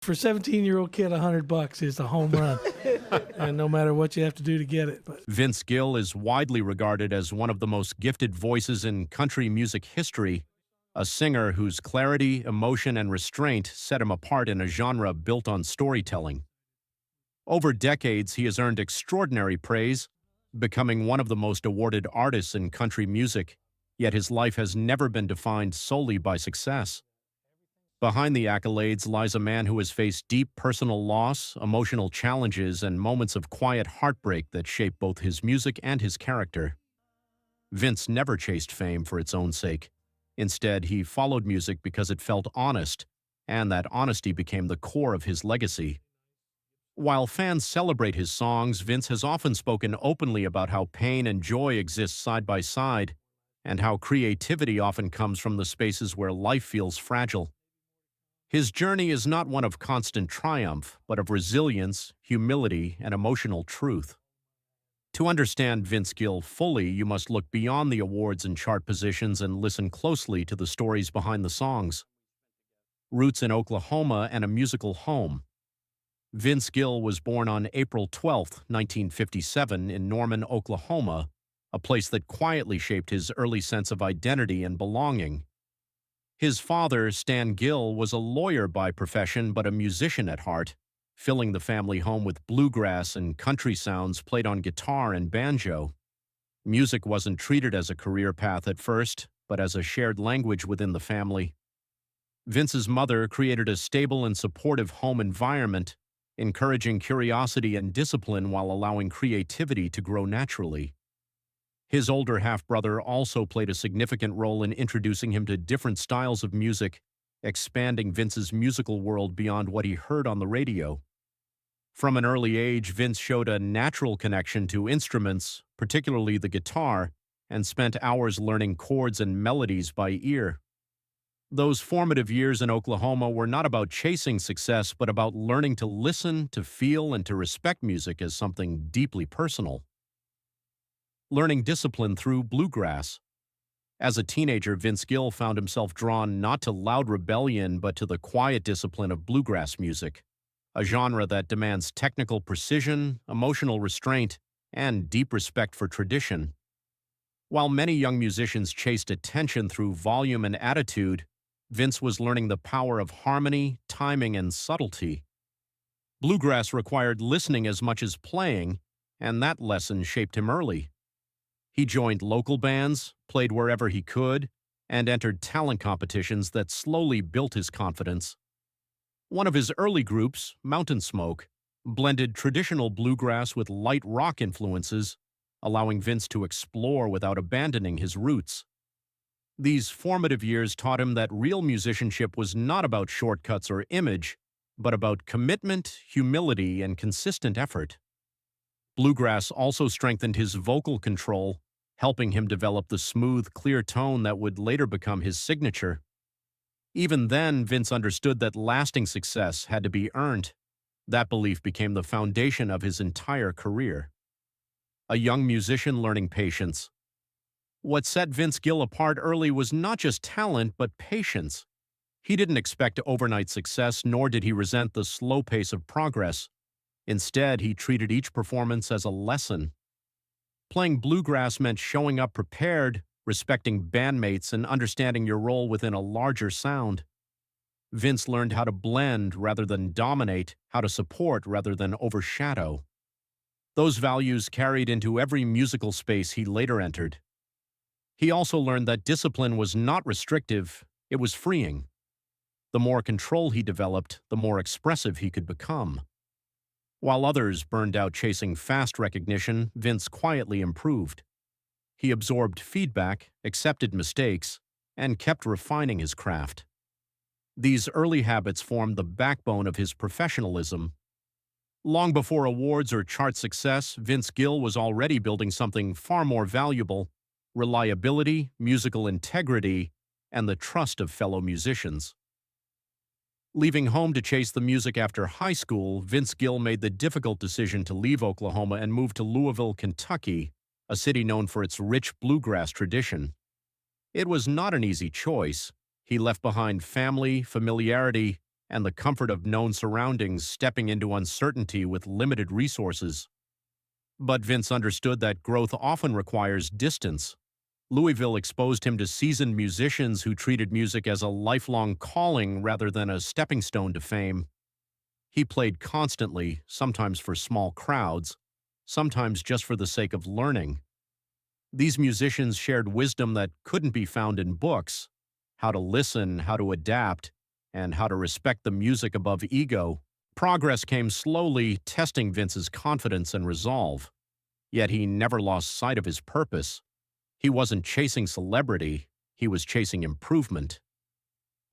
for a 17-year-old kid, $100 is a home run, and no matter what you have to do to get it. But Vince Gill is widely regarded as one of the most gifted voices in country music history, a singer whose clarity, emotion, and restraint set him apart in a genre built on storytelling. Over decades, he has earned extraordinary praise, becoming one of the most awarded artists in country music, yet his life has never been defined solely by success. Behind the accolades lies a man who has faced deep personal loss, emotional challenges, and moments of quiet heartbreak that shape both his music and his character. Vince never chased fame for its own sake. Instead, he followed music because it felt honest, and that honesty became the core of his legacy. While fans celebrate his songs, Vince has often spoken openly about how pain and joy exist side by side, and how creativity often comes from the spaces where life feels fragile. His journey is not one of constant triumph, but of resilience, humility, and emotional truth. To understand Vince Gill fully, you must look beyond the awards and chart positions and listen closely to the stories behind the songs. Roots in Oklahoma and a musical home. Vince Gill was born on April 12, 1957, in Norman, Oklahoma, a place that quietly shaped his early sense of identity and belonging. His father, Stan Gill, was a lawyer by profession but a musician at heart, filling the family home with bluegrass and country sounds played on guitar and banjo. Music wasn't treated as a career path at first, but as a shared language within the family. Vince's mother created a stable and supportive home environment, encouraging curiosity and discipline while allowing creativity to grow naturally. His older half-brother also played a significant role in introducing him to different styles of music, expanding Vince's musical world beyond what he heard on the radio. From an early age, Vince showed a natural connection to instruments, particularly the guitar, and spent hours learning chords and melodies by ear. Those formative years in Oklahoma were not about chasing success, but about learning to listen, to feel, and to respect music as something deeply personal. Learning discipline through bluegrass. As a teenager, Vince Gill found himself drawn not to loud rebellion but to the quiet discipline of bluegrass music, a genre that demands technical precision, emotional restraint, and deep respect for tradition. While many young musicians chased attention through volume and attitude, Vince was learning the power of harmony, timing, and subtlety. Bluegrass required listening as much as playing, and that lesson shaped him early. He joined local bands, played wherever he could, and entered talent competitions that slowly built his confidence. One of his early groups, Mountain Smoke, blended traditional bluegrass with light rock influences, allowing Vince to explore without abandoning his roots. These formative years taught him that real musicianship was not about shortcuts or image, but about commitment, humility, and consistent effort. Bluegrass also strengthened his vocal control, helping him develop the smooth, clear tone that would later become his signature. Even then, Vince understood that lasting success had to be earned. That belief became the foundation of his entire career. A young musician learning patience. What set Vince Gill apart early was not just talent, but patience. He didn't expect overnight success, nor did he resent the slow pace of progress. Instead, he treated each performance as a lesson. Playing bluegrass meant showing up prepared, respecting bandmates, and understanding your role within a larger sound. Vince learned how to blend rather than dominate, how to support rather than overshadow. Those values carried into every musical space he later entered. He also learned that discipline was not restrictive, it was freeing. The more control he developed, the more expressive he could become. While others burned out chasing fast recognition, Vince quietly improved. He absorbed feedback, accepted mistakes, and kept refining his craft. These early habits formed the backbone of his professionalism. Long before awards or chart success, Vince Gill was already building something far more valuable: reliability, musical integrity, and the trust of fellow musicians. Leaving home to chase the music after high school, Vince Gill made the difficult decision to leave Oklahoma and move to Louisville, Kentucky, a city known for its rich bluegrass tradition. It was not an easy choice. He left behind family, familiarity, and the comfort of known surroundings, stepping into uncertainty with limited resources. But Vince understood that growth often requires distance. Louisville exposed him to seasoned musicians who treated music as a lifelong calling rather than a stepping stone to fame. He played constantly, sometimes for small crowds, sometimes just for the sake of learning. These musicians shared wisdom that couldn't be found in books: how to listen, how to adapt, and how to respect the music above ego. Progress came slowly, testing Vince's confidence and resolve. Yet he never lost sight of his purpose. He wasn't chasing celebrity, he was chasing improvement.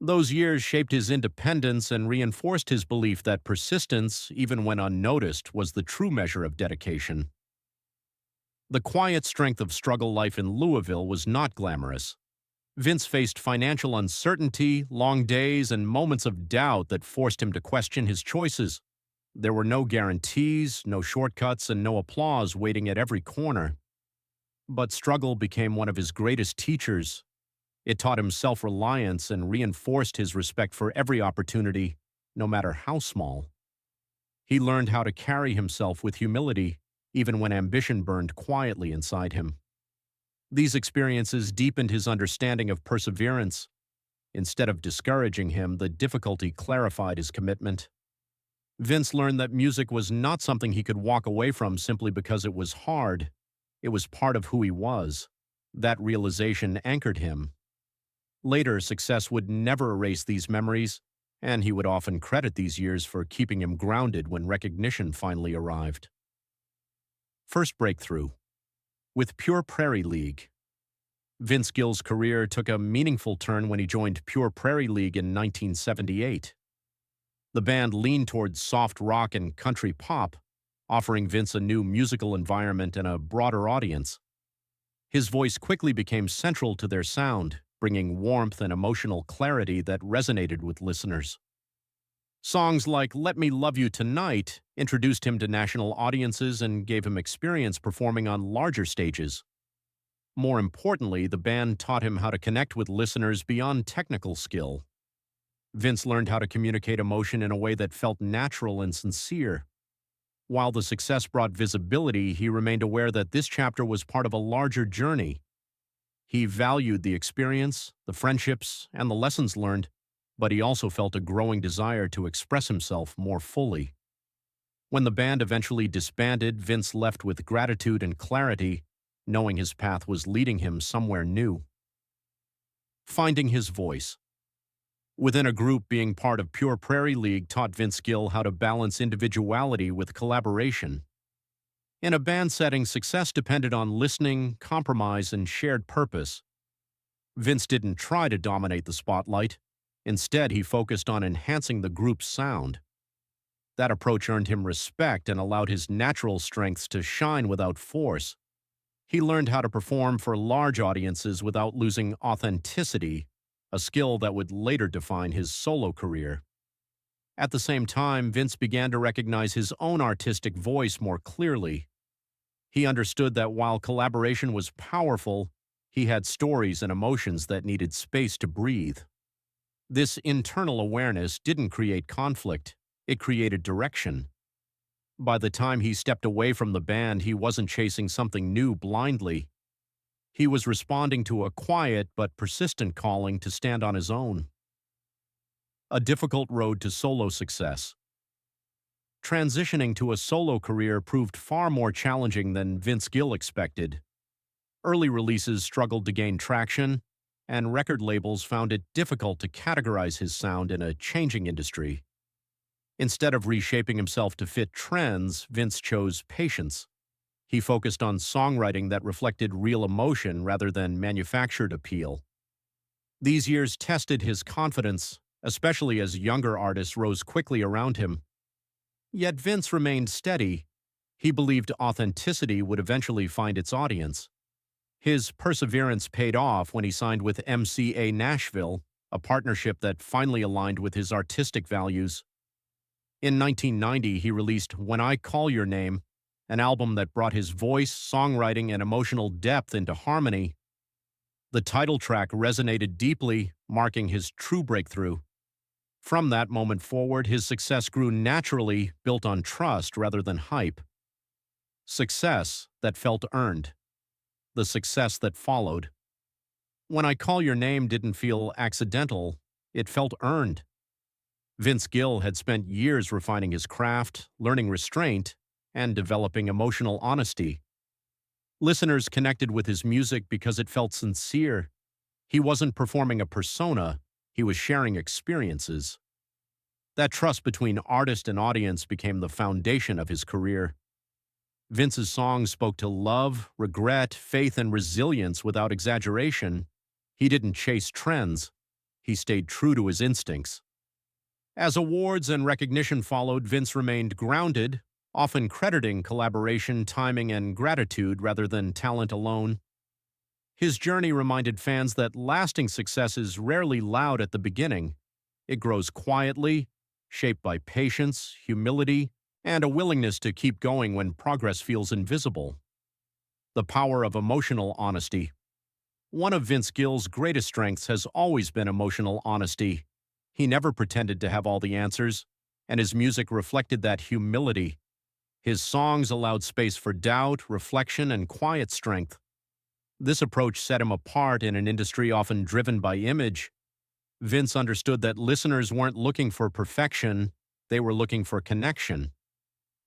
Those years shaped his independence and reinforced his belief that persistence, even when unnoticed, was the true measure of dedication. The quiet strength of struggle life in Louisville was not glamorous. Vince faced financial uncertainty, long days, and moments of doubt that forced him to question his choices. There were no guarantees, no shortcuts, and no applause waiting at every corner. But struggle became one of his greatest teachers. It taught him self-reliance and reinforced his respect for every opportunity, no matter how small. He learned how to carry himself with humility, even when ambition burned quietly inside him. These experiences deepened his understanding of perseverance. Instead of discouraging him, the difficulty clarified his commitment. Vince learned that music was not something he could walk away from simply because it was hard. It was part of who he was. That realization anchored him. Later, success would never erase these memories, and he would often credit these years for keeping him grounded when recognition finally arrived. First breakthrough. With Pure Prairie League. Vince Gill's career took a meaningful turn when he joined Pure Prairie League in 1978. The band leaned towards soft rock and country pop, offering Vince a new musical environment and a broader audience. His voice quickly became central to their sound, bringing warmth and emotional clarity that resonated with listeners. Songs like Let Me Love You Tonight introduced him to national audiences and gave him experience performing on larger stages. More importantly, the band taught him how to connect with listeners beyond technical skill. Vince learned how to communicate emotion in a way that felt natural and sincere. While the success brought visibility, he remained aware that this chapter was part of a larger journey. He valued the experience, the friendships, and the lessons learned, but he also felt a growing desire to express himself more fully. When the band eventually disbanded, Vince left with gratitude and clarity, knowing his path was leading him somewhere new. Finding his voice. Within a group, being part of Pure Prairie League taught Vince Gill how to balance individuality with collaboration. In a band setting, success depended on listening, compromise, and shared purpose. Vince didn't try to dominate the spotlight. Instead, he focused on enhancing the group's sound. That approach earned him respect and allowed his natural strengths to shine without force. He learned how to perform for large audiences without losing authenticity, a skill that would later define his solo career. At the same time, Vince began to recognize his own artistic voice more clearly. He understood that while collaboration was powerful, he had stories and emotions that needed space to breathe. This internal awareness didn't create conflict, it created direction. By the time he stepped away from the band, he wasn't chasing something new blindly. He was responding to a quiet but persistent calling to stand on his own. A difficult road to solo success. Transitioning to a solo career proved far more challenging than Vince Gill expected. Early releases struggled to gain traction, and record labels found it difficult to categorize his sound in a changing industry. Instead of reshaping himself to fit trends, Vince chose patience. He focused on songwriting that reflected real emotion rather than manufactured appeal. These years tested his confidence, especially as younger artists rose quickly around him. Yet Vince remained steady. He believed authenticity would eventually find its audience. His perseverance paid off when he signed with MCA Nashville, a partnership that finally aligned with his artistic values. In 1990, he released When I Call Your Name, an album that brought his voice, songwriting, and emotional depth into harmony. The title track resonated deeply, marking his true breakthrough. From that moment forward, his success grew naturally, built on trust rather than hype. Success that felt earned. The success that followed. When I Call Your Name didn't feel accidental, it felt earned. Vince Gill had spent years refining his craft, learning restraint, and developing emotional honesty. Listeners connected with his music because it felt sincere. He wasn't performing a persona, he was sharing experiences. That trust between artist and audience became the foundation of his career. Vince's songs spoke to love, regret, faith, and resilience without exaggeration. He didn't chase trends. He stayed true to his instincts. As awards and recognition followed, Vince remained grounded, often crediting collaboration, timing, and gratitude rather than talent alone. His journey reminded fans that lasting success is rarely loud at the beginning. It grows quietly, shaped by patience, humility, and a willingness to keep going when progress feels invisible. The power of emotional honesty. One of Vince Gill's greatest strengths has always been emotional honesty. He never pretended to have all the answers, and his music reflected that humility. His songs allowed space for doubt, reflection, and quiet strength. This approach set him apart in an industry often driven by image. Vince understood that listeners weren't looking for perfection, they were looking for connection.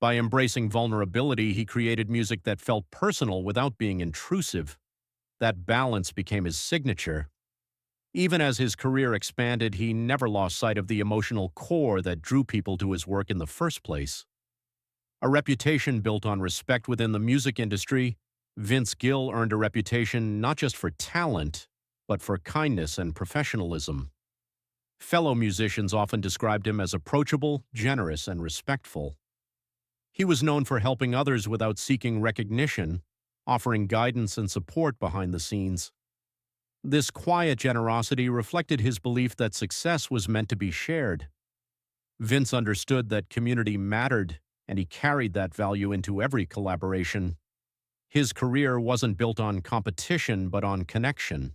By embracing vulnerability, he created music that felt personal without being intrusive. That balance became his signature. Even as his career expanded, he never lost sight of the emotional core that drew people to his work in the first place. A reputation built on respect within the music industry, Vince Gill earned a reputation not just for talent, but for kindness and professionalism. Fellow musicians often described him as approachable, generous, and respectful. He was known for helping others without seeking recognition, offering guidance and support behind the scenes. This quiet generosity reflected his belief that success was meant to be shared. Vince understood that community mattered, and he carried that value into every collaboration. His career wasn't built on competition, but on connection.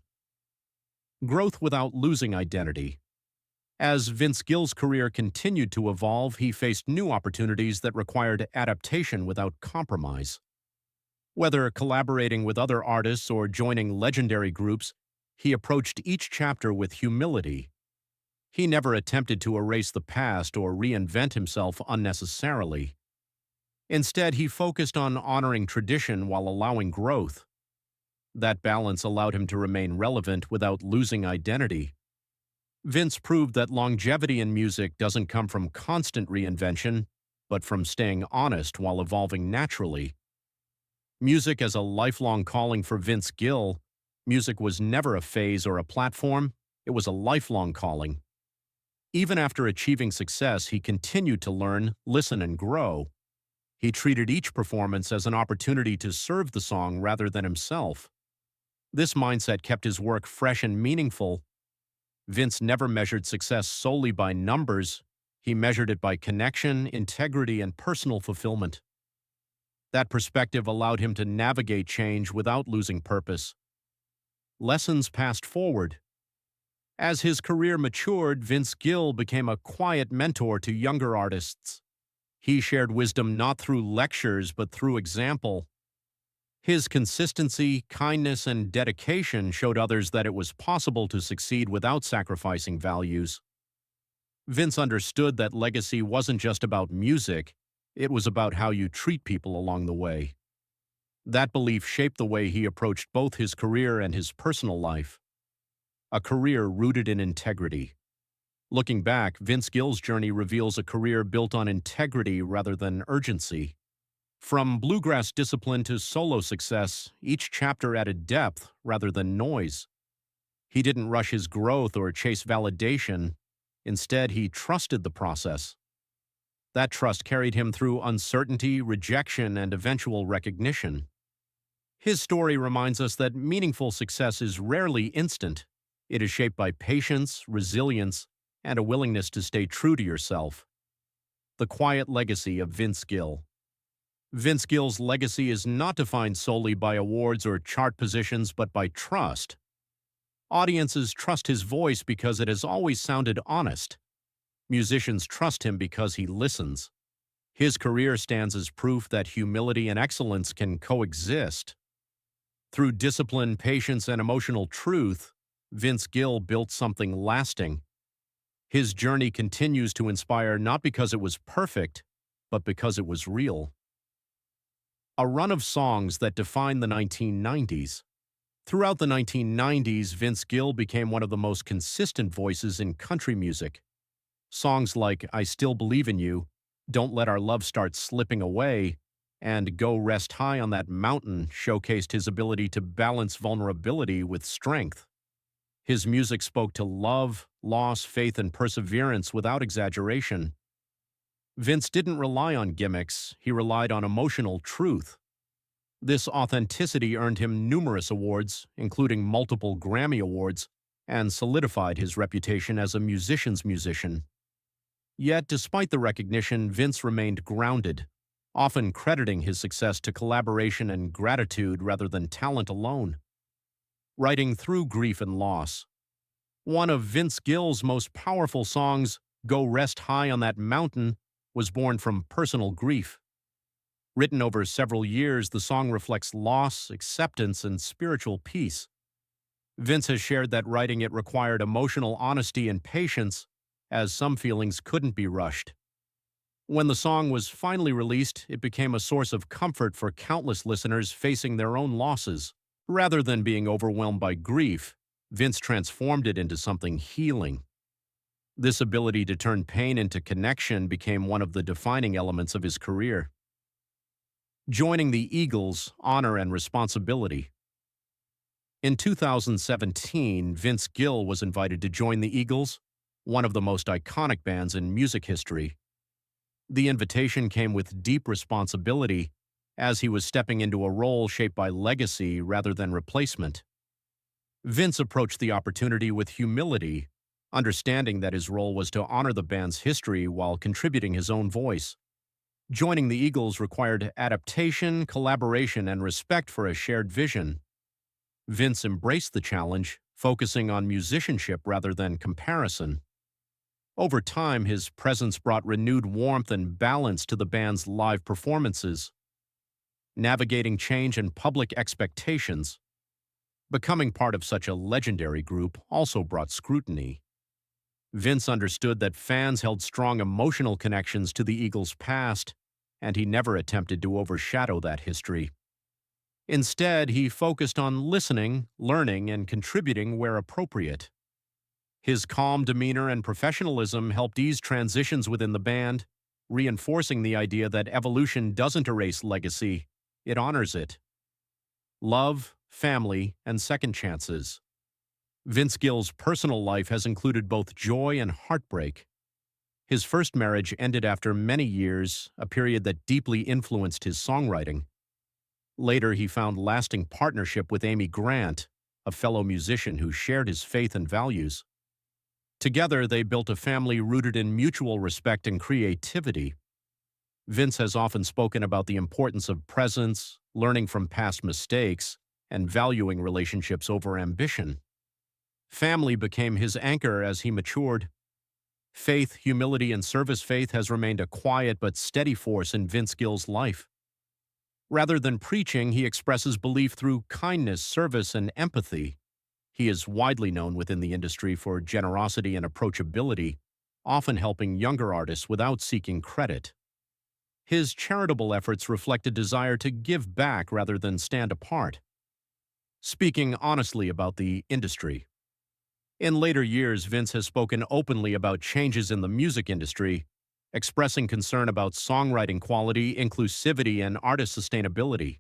Growth without losing identity. As Vince Gill's career continued to evolve, he faced new opportunities that required adaptation without compromise. Whether collaborating with other artists or joining legendary groups, he approached each chapter with humility. He never attempted to erase the past or reinvent himself unnecessarily. Instead, he focused on honoring tradition while allowing growth. That balance allowed him to remain relevant without losing identity. Vince proved that longevity in music doesn't come from constant reinvention, but from staying honest while evolving naturally. Music as a lifelong calling for Vince Gill, music was never a phase or a platform, it was a lifelong calling. Even after achieving success, he continued to learn, listen, and grow. He treated each performance as an opportunity to serve the song rather than himself. This mindset kept his work fresh and meaningful. Vince never measured success solely by numbers. He measured it by connection, integrity, and personal fulfillment. That perspective allowed him to navigate change without losing purpose. Lessons passed forward. As his career matured, Vince Gill became a quiet mentor to younger artists. He shared wisdom not through lectures, but through example. His consistency, kindness, and dedication showed others that it was possible to succeed without sacrificing values. Vince understood that legacy wasn't just about music, it was about how you treat people along the way. That belief shaped the way he approached both his career and his personal life. A career rooted in integrity. Looking back, Vince Gill's journey reveals a career built on integrity rather than urgency. From bluegrass discipline to solo success, each chapter added depth rather than noise. He didn't rush his growth or chase validation. Instead, he trusted the process. That trust carried him through uncertainty, rejection, and eventual recognition. His story reminds us that meaningful success is rarely instant. It is shaped by patience, resilience, and a willingness to stay true to yourself. The quiet legacy of Vince Gill. Vince Gill's legacy is not defined solely by awards or chart positions, but by trust. Audiences trust his voice because it has always sounded honest. Musicians trust him because he listens. His career stands as proof that humility and excellence can coexist. Through discipline, patience, and emotional truth, Vince Gill built something lasting. His journey continues to inspire not because it was perfect, but because it was real. A run of songs that defined the 1990s. Throughout the 1990s, Vince Gill became one of the most consistent voices in country music. Songs like I Still Believe in You, Don't Let Our Love Start Slipping Away, and Go Rest High on That Mountain showcased his ability to balance vulnerability with strength. His music spoke to love, loss, faith, and perseverance without exaggeration. Vince didn't rely on gimmicks, he relied on emotional truth. This authenticity earned him numerous awards, including multiple Grammy Awards, and solidified his reputation as a musician's musician. Yet, despite the recognition, Vince remained grounded, often crediting his success to collaboration and gratitude rather than talent alone. Writing through grief and loss. One of Vince Gill's most powerful songs, Go Rest High on That Mountain, was born from personal grief. Written over several years, the song reflects loss, acceptance, and spiritual peace. Vince has shared that writing it required emotional honesty and patience, as some feelings couldn't be rushed. When the song was finally released, it became a source of comfort for countless listeners facing their own losses. Rather than being overwhelmed by grief, Vince transformed it into something healing. This ability to turn pain into connection became one of the defining elements of his career. Joining the Eagles, honor and responsibility. In 2017, Vince Gill was invited to join the Eagles, one of the most iconic bands in music history. The invitation came with deep responsibility, as he was stepping into a role shaped by legacy rather than replacement. Vince approached the opportunity with humility, understanding that his role was to honor the band's history while contributing his own voice. Joining the Eagles required adaptation, collaboration, and respect for a shared vision. Vince embraced the challenge, focusing on musicianship rather than comparison. Over time, his presence brought renewed warmth and balance to the band's live performances. Navigating change and public expectations. Becoming part of such a legendary group also brought scrutiny. Vince understood that fans held strong emotional connections to the Eagles' past, and he never attempted to overshadow that history. Instead, he focused on listening, learning, and contributing where appropriate. His calm demeanor and professionalism helped ease transitions within the band, reinforcing the idea that evolution doesn't erase legacy, it honors it. Love, family, and second chances. Vince Gill's personal life has included both joy and heartbreak. His first marriage ended after many years, a period that deeply influenced his songwriting. Later, he found lasting partnership with Amy Grant, a fellow musician who shared his faith and values. Together, they built a family rooted in mutual respect and creativity. Vince has often spoken about the importance of presence, learning from past mistakes, and valuing relationships over ambition. Family became his anchor as he matured. Faith, humility, and service faith has remained a quiet but steady force in Vince Gill's life. Rather than preaching, he expresses belief through kindness, service, and empathy. He is widely known within the industry for generosity and approachability, often helping younger artists without seeking credit. His charitable efforts reflect a desire to give back rather than stand apart. Speaking honestly about the industry. In later years, Vince has spoken openly about changes in the music industry, expressing concern about songwriting quality, inclusivity, and artist sustainability.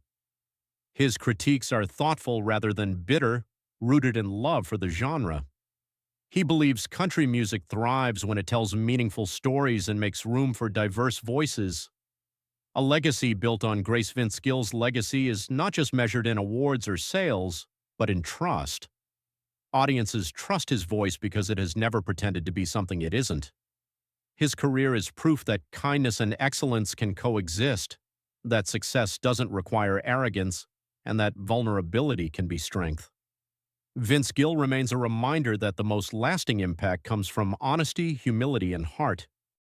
His critiques are thoughtful rather than bitter, rooted in love for the genre. He believes country music thrives when it tells meaningful stories and makes room for diverse voices. A legacy built on Grace Vince Gill's legacy is not just measured in awards or sales, but in trust. Audiences trust his voice because it has never pretended to be something it isn't. His career is proof that kindness and excellence can coexist, that success doesn't require arrogance, and that vulnerability can be strength. Vince Gill remains a reminder that the most lasting impact comes from honesty, humility, and heart.